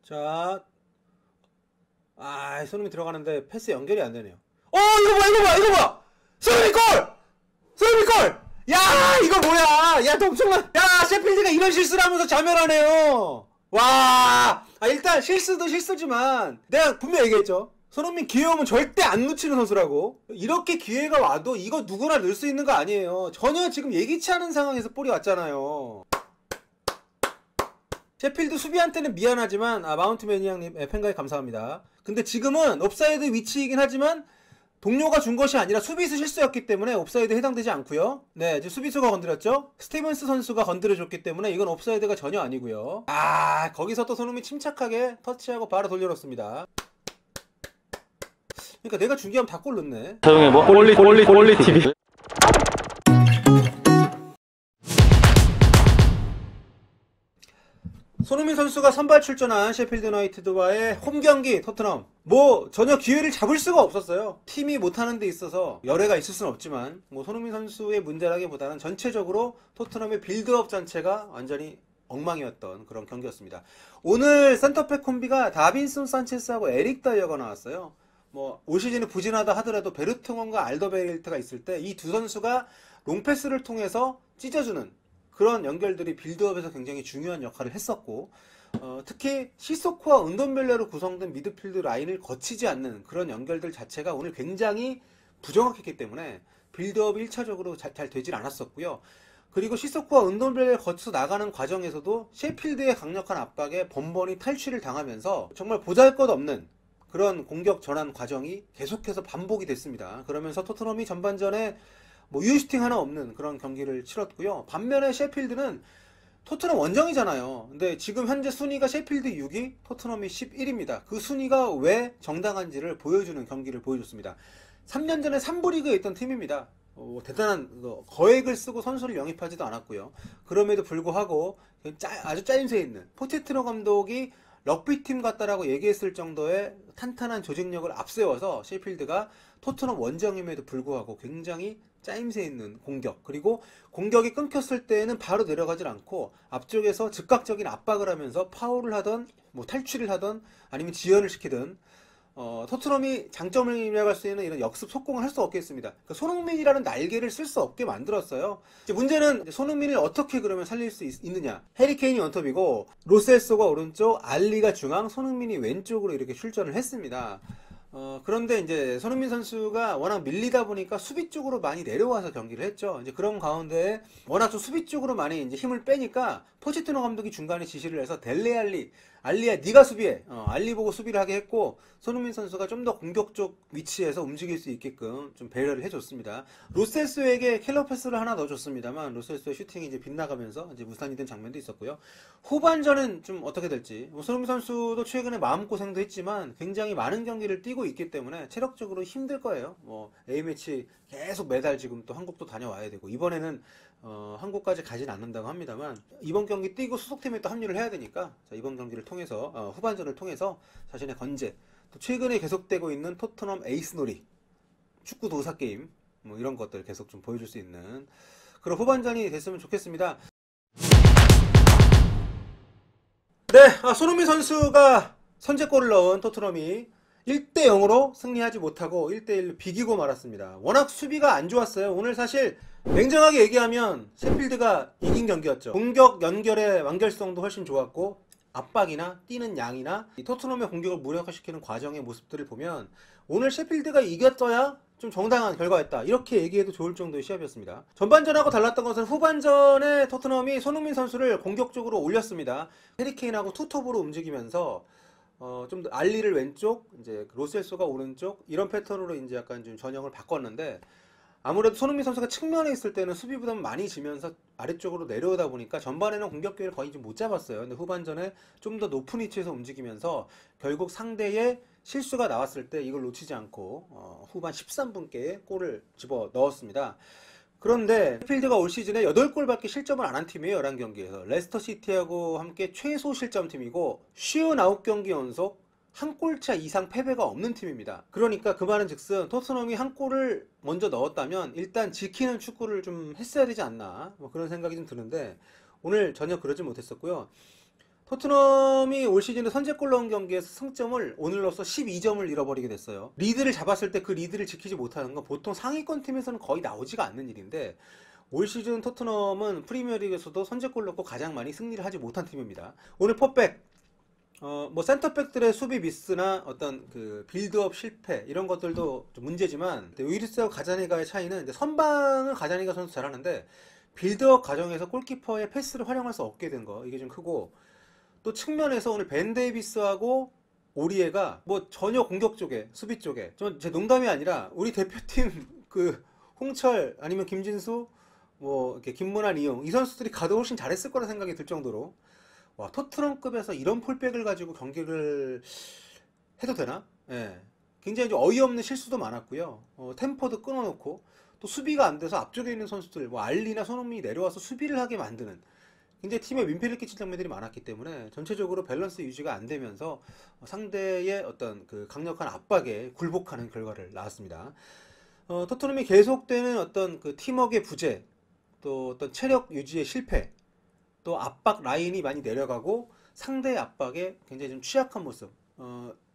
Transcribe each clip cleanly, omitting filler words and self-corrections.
자, 손흥민 들어가는데 패스 연결이 안 되네요. 이거 봐! 손흥민 골! 손흥민 골! 야, 이거 뭐야? 야, 또 엄청난. 야, 셰필드가 이런 실수를 하면서 자멸하네요. 와, 일단 실수도 실수지만 내가 분명히 얘기했죠. 손흥민 기회 오면 절대 안 놓치는 선수라고. 이렇게 기회가 와도 이거 누구나 넣을 수 있는 거 아니에요. 전혀 지금 예기치 않은 상황에서 볼이 왔잖아요. 셰필드 수비한테는 미안하지만 마운트 매니악님 팬가입 감사합니다. 근데 지금은 옵사이드 위치이긴 하지만 동료가 준 것이 아니라 수비수 실수였기 때문에 옵사이드 해당되지 않고요. 네, 지금 수비수가 건드렸죠. 스티븐스 선수가 건드려줬기 때문에 이건 옵사이드가 전혀 아니고요. 거기서 또 손흥민 침착하게 터치하고 바로 돌려놓습니다. 그러니까 내가 중계하면 다 골 넣네. 조용히 뭐 꼴리 TV. 손흥민 선수가 선발 출전한 셰필드 유나이티드와의 홈경기 토트넘, 전혀 기회를 잡을 수가 없었어요. 팀이 못하는 데 있어서 열애가 있을 수는 없지만 손흥민 선수의 문제라기보다는 전체적으로 토트넘의 빌드업 자체가 완전히 엉망이었던 그런 경기였습니다. 오늘 센터백 콤비가 다빈슨 산체스하고 에릭 다이어가 나왔어요. 올 시즌에 부진하다 하더라도 베르통원과 알더베일트가 있을 때 이 두 선수가 롱패스를 통해서 찢어주는 그런 연결들이 빌드업에서 굉장히 중요한 역할을 했었고, 특히 시소코와 은돈벨레로 구성된 미드필드 라인을 거치지 않는 그런 연결들 자체가 오늘 굉장히 부정확했기 때문에 빌드업이 1차적으로 잘 되질 않았었고요. 그리고 시소코와 은돈벨레를 거쳐서 나가는 과정에서도 셰필드의 강력한 압박에 번번이 탈취를 당하면서 정말 보잘것없는 그런 공격 전환 과정이 계속해서 반복이 됐습니다. 그러면서 토트넘이 전반전에 유슈팅 하나 없는 그런 경기를 치렀고요. 반면에 셰필드는 토트넘 원정이잖아요. 근데 지금 현재 순위가 셰필드 6위, 토트넘이 11위입니다. 그 순위가 왜 정당한지를 보여주는 경기를 보여줬습니다. 3년 전에 3부 리그에 있던 팀입니다. 대단한 거액을 쓰고 선수를 영입하지도 않았고요. 그럼에도 불구하고 아주 짜임새 있는 포체티노 감독이 럭비팀 같다라고 얘기했을 정도의 탄탄한 조직력을 앞세워서 셰필드가 토트넘 원정임에도 불구하고 굉장히 짜임새 있는 공격, 그리고 공격이 끊겼을 때는 바로 내려가질 않고 앞쪽에서 즉각적인 압박을 하면서 파울을 하던 탈취를 하던 아니면 지연을 시키든 토트넘이 장점을 입력할 수 있는 이런 역습 속공을 할 수 없겠습니다. 그러니까 손흥민이라는 날개를 쓸 수 없게 만들었어요. 이제 문제는 손흥민을 어떻게 그러면 살릴 수 있느냐. 해리케인이 원톱이고 로셀소가 오른쪽, 알리가 중앙, 손흥민이 왼쪽으로 이렇게 출전을 했습니다. 그런데 이제 손흥민 선수가 워낙 밀리다 보니까 수비 쪽으로 많이 내려와서 경기를 했죠. 이제 그런 가운데 워낙 좀 수비 쪽으로 많이 이제 힘을 빼니까 포체티노 감독이 중간에 지시를 해서 알리야 네가 수비해. 알리 보고 수비를 하게 했고, 손흥민 선수가 좀 더 공격적 위치에서 움직일 수 있게끔 좀 배려를 해줬습니다. 로셀소에게 킬러 패스를 하나 넣어줬습니다만 로셀소의 슈팅이 이제 빗나가면서 이제 무산이 된 장면도 있었고요. 후반전은 좀 어떻게 될지, 손흥민 선수도 최근에 마음고생도 했지만 굉장히 많은 경기를 뛰고 있기 때문에 체력적으로 힘들 거예요. A매치 계속 매달 지금 또 한국도 다녀와야 되고, 이번에는 한국까지 가진 않는다고 합니다만 이번 경기 뛰고 수속팀에 또 합류를 해야 되니까, 이번 경기를 통해서 후반전을 통해서 자신의 건재, 또 최근에 계속되고 있는 토트넘 에이스놀이, 축구 도사 게임 이런 것들 계속 좀 보여줄 수 있는 그런 후반전이 됐으면 좋겠습니다. 네, 손흥민 선수가 선제골을 넣은 토트넘이 1대0으로 승리하지 못하고 1대1로 비기고 말았습니다. 워낙 수비가 안 좋았어요. 오늘 사실 냉정하게 얘기하면 셰필드가 이긴 경기였죠. 공격 연결의 완결성도 훨씬 좋았고, 압박이나 뛰는 양이나 이 토트넘의 공격을 무력화시키는 과정의 모습들을 보면 오늘 셰필드가 이겼어야 좀 정당한 결과였다, 이렇게 얘기해도 좋을 정도의 시합이었습니다. 전반전하고 달랐던 것은 후반전에 토트넘이 손흥민 선수를 공격적으로 올렸습니다. 해리케인하고 투톱으로 움직이면서 좀 더 알리를 왼쪽, 이제 로셀소가 오른쪽, 이런 패턴으로 이제 약간 좀 전형을 바꿨는데, 아무래도 손흥민 선수가 측면에 있을 때는 수비 부담 많이 지면서 아래쪽으로 내려오다 보니까 전반에는 공격 기회를 거의 좀 못 잡았어요. 근데 후반전에 좀 더 높은 위치에서 움직이면서 결국 상대의 실수가 나왔을 때 이걸 놓치지 않고 후반 13분께 골을 집어 넣었습니다. 그런데 셰필드가 올 시즌에 8골밖에 실점을 안 한 팀이에요. 11경기에서. 레스터 시티하고 함께 최소 실점팀이고 59경기 연속 한 골차 이상 패배가 없는 팀입니다. 그러니까 그 말은 즉슨 토트넘이 한 골을 먼저 넣었다면 일단 지키는 축구를 좀 했어야 되지 않나, 그런 생각이 좀 드는데 오늘 전혀 그러지 못했었고요. 토트넘이 올 시즌에 선제골 넣은 경기에서 승점을 오늘로써 12점을 잃어버리게 됐어요. 리드를 잡았을 때 그 리드를 지키지 못하는 건 보통 상위권 팀에서는 거의 나오지가 않는 일인데, 올 시즌 토트넘은 프리미어리그에서도 선제골 넣고 가장 많이 승리를 하지 못한 팀입니다. 오늘 포백, 뭐 센터백들의 수비 미스나 어떤 그 빌드업 실패 이런 것들도 좀 문제지만, 우이르스하고 가자니가의 차이는 이제 선방은 가자니가 선수 잘하는데 빌드업 과정에서 골키퍼의 패스를 활용할 수 없게 된 거, 이게 좀 크고, 또 측면에서 오늘 벤 데이비스하고 오리에가 뭐 전혀 공격 쪽에, 수비 쪽에, 제 농담이 아니라 우리 대표팀 그 홍철 아니면 김진수, 뭐 이렇게 김문환, 이용, 이 선수들이 가도 훨씬 잘했을 거라 생각이 들 정도로, 와, 토트넘급에서 이런 풀백을 가지고 경기를 해도 되나? 예. 굉장히 좀 어이없는 실수도 많았고요. 템포도 끊어놓고, 또 수비가 안 돼서 앞쪽에 있는 선수들, 뭐 알리나 손흥민이 내려와서 수비를 하게 만드는, 굉장히 팀에 민폐를 끼칠 장면들이 많았기 때문에 전체적으로 밸런스 유지가 안 되면서 상대의 어떤 그 강력한 압박에 굴복하는 결과를 낳았습니다. 토트넘이 계속되는 어떤 그 팀워크의 부재, 또 어떤 체력 유지의 실패, 또 압박 라인이 많이 내려가고 상대의 압박에 굉장히 좀 취약한 모습,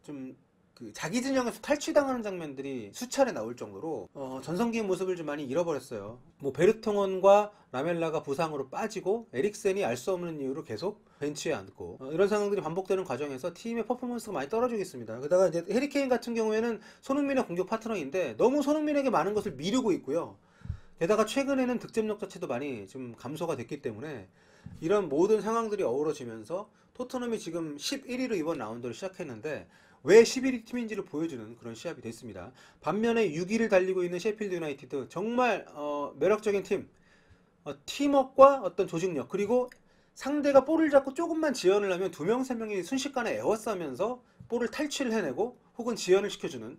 좀 그 자기 진영에서 탈취당하는 장면들이 수차례 나올 정도로 전성기의 모습을 좀 많이 잃어버렸어요. 뭐 베르통원과 라멜라가 부상으로 빠지고 에릭센이 알 수 없는 이유로 계속 벤치에 앉고, 이런 상황들이 반복되는 과정에서 팀의 퍼포먼스가 많이 떨어지고 있습니다. 게다가 이제 해리케인 같은 경우에는 손흥민의 공격 파트너인데 너무 손흥민에게 많은 것을 미루고 있고요. 게다가 최근에는 득점력 자체도 많이 좀 감소가 됐기 때문에 이런 모든 상황들이 어우러지면서 토트넘이 지금 11위로 이번 라운드를 시작했는데 왜 11위 팀인지를 보여주는 그런 시합이 됐습니다. 반면에 6위를 달리고 있는 셰필드 유나이티드, 정말 매력적인 팀, 팀워크와 어떤 조직력, 그리고 상대가 볼을 잡고 조금만 지연을 하면 2명, 3명이 순식간에 에워싸면서 볼을 탈취를 해내고 혹은 지연을 시켜주는,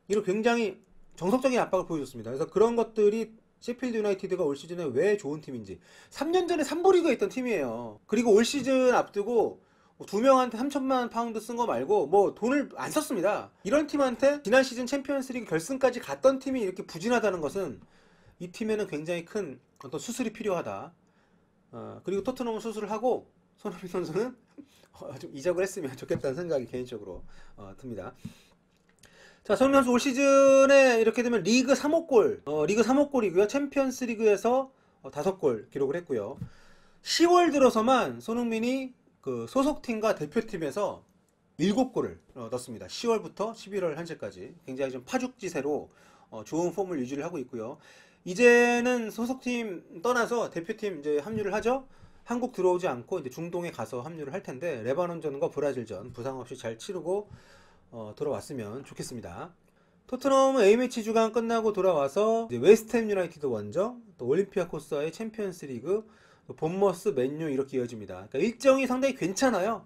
이런 굉장히 정석적인 압박을 보여줬습니다. 그래서 그런 것들이 셰필드 유나이티드가 올 시즌에 왜 좋은 팀인지, 3년 전에 3부 리그에 있던 팀이에요. 그리고 올 시즌 앞두고 2명한테 3천만 파운드 쓴 거 말고 뭐 돈을 안 썼습니다. 이런 팀한테 지난 시즌 챔피언스리그 결승까지 갔던 팀이 이렇게 부진하다는 것은 이 팀에는 굉장히 큰 어떤 수술이 필요하다. 그리고 토트넘은 수술을 하고 손흥민 선수는 좀 이적을 했으면 좋겠다는 생각이 개인적으로 듭니다. 자, 손흥민 선수 올 시즌에 이렇게 되면 리그 3호 골, 리그 3호 골이고요. 챔피언스 리그에서 5골 기록을 했고요. 10월 들어서만 손흥민이 그 소속팀과 대표팀에서 7골을 넣었습니다. 10월부터 11월 현재까지 굉장히 좀 파죽지세로 좋은 폼을 유지를 하고 있고요. 이제는 소속팀 떠나서 대표팀 이제 합류를 하죠. 한국 들어오지 않고 이제 중동에 가서 합류를 할 텐데, 레바논전과 브라질전 부상 없이 잘 치르고 돌아왔으면 좋겠습니다. 토트넘은 A매치 주간 끝나고 돌아와서 이제 웨스트햄 유나이티드 원정, 또 올림피아코스와의 챔피언스 리그, 본머스, 맨유 이렇게 이어집니다. 그러니까 일정이 상당히 괜찮아요.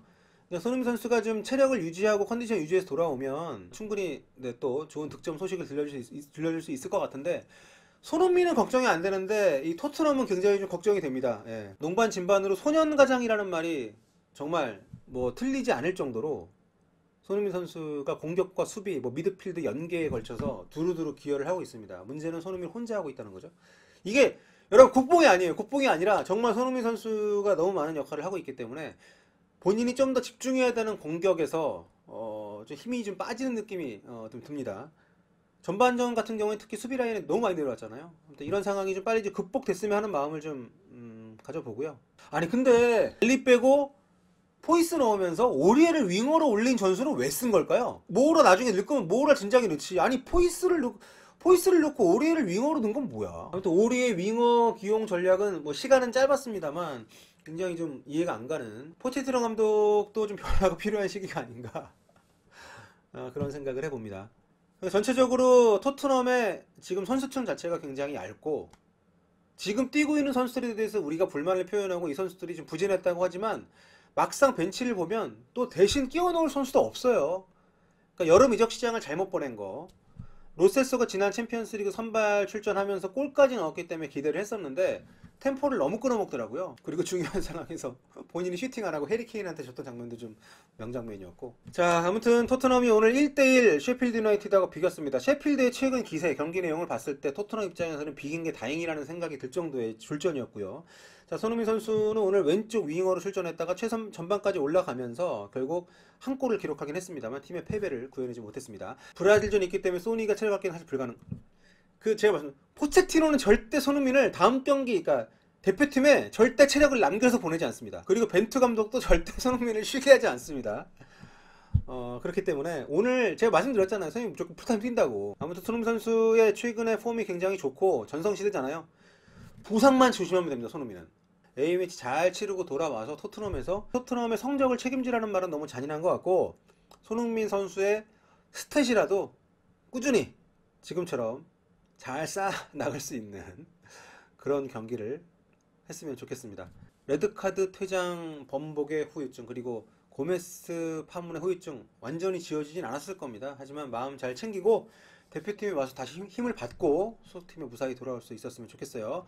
그러니까 손흥민 선수가 좀 체력을 유지하고 컨디션 유지해서 돌아오면 충분히 또 좋은 득점 소식을 들려줄 수 있을 것 같은데, 손흥민은 걱정이 안 되는데 이 토트넘은 굉장히 좀 걱정이 됩니다. 예. 농반 진반으로 소년가장이라는 말이 정말 뭐 틀리지 않을 정도로 손흥민 선수가 공격과 수비, 뭐 미드필드 연계에 걸쳐서 두루두루 기여를 하고 있습니다. 문제는 손흥민 혼자 하고 있다는 거죠. 이게 여러분 국뽕이 아니에요. 국뽕이 아니라 정말 손흥민 선수가 너무 많은 역할을 하고 있기 때문에 본인이 좀 더 집중해야 되는 공격에서 좀 힘이 좀 빠지는 느낌이 좀 듭니다. 전반전 같은 경우에 특히 수비 라인에 너무 많이 내려왔잖아요. 아무튼 이런 상황이 좀 빨리 극복됐으면 하는 마음을 좀 가져보고요. 아니 근데 엘리 빼고 포이스 넣으면서 오리에를 윙어로 올린 전술은 왜 쓴 걸까요? 모우라 나중에 넣을 거면 모우라 진작에 넣지. 아니 포이스를 넣고 오리에를 윙어로 넣은 건 뭐야? 아무튼 오리의 윙어 기용 전략은 뭐 시간은 짧았습니다만 굉장히 좀 이해가 안 가는, 포체티노 감독도 좀 변화가 필요한 시기가 아닌가 그런 생각을 해봅니다. 전체적으로 토트넘의 지금 선수층 자체가 굉장히 얇고, 지금 뛰고 있는 선수들에 대해서 우리가 불만을 표현하고 이 선수들이 좀 부진했다고 하지만 막상 벤치를 보면 또 대신 끼워 넣을 선수도 없어요. 그러니까 여름 이적 시장을 잘못 보낸 거. 로세소가 지난 챔피언스리그 선발 출전하면서 골까지 넣었기 때문에 기대를 했었는데 템포를 너무 끊어먹더라고요. 그리고 중요한 상황에서 본인이 슈팅 안 하고 해리케인한테 줬던 장면도 좀 명장면이었고. 자, 아무튼 토트넘이 오늘 1대1 셰필드 유나이티드하고 비겼습니다. 셰필드의 최근 기세, 경기 내용을 봤을 때 토트넘 입장에서는 비긴 게 다행이라는 생각이 들 정도의 출전이었고요. 자, 손흥민 선수는 오늘 왼쪽 윙어로 출전했다가 최선 전반까지 올라가면서 결국 한 골을 기록하긴 했습니다만 팀의 패배를 구해내지 못했습니다. 브라질전이 있기 때문에 소니가 체력받기는 사실 불가능. 제가 말씀, 포체티노는 절대 손흥민을 다음 경기, 그러니까 대표팀에 절대 체력을 남겨서 보내지 않습니다. 그리고 벤투 감독도 절대 손흥민을 쉬게 하지 않습니다. 그렇기 때문에 오늘 제가 말씀드렸잖아요. 손흥민 무조건 풀타임 뛴다고. 아무튼 손흥민 선수의 최근의 폼이 굉장히 좋고 전성시대잖아요. 부상만 조심하면 됩니다. 손흥민은 A매치 잘 치르고 돌아와서 토트넘의 성적을 책임지라는 말은 너무 잔인한 것 같고, 손흥민 선수의 스탯이라도 꾸준히 지금처럼 잘 쌓아 나갈 수 있는 그런 경기를 했으면 좋겠습니다. 레드카드 퇴장 범복의 후유증, 그리고 고메스 파문의 후유증 완전히 지워지진 않았을 겁니다. 하지만 마음 잘 챙기고 대표팀에 와서 다시 힘을 받고 소속팀에 무사히 돌아올 수 있었으면 좋겠어요.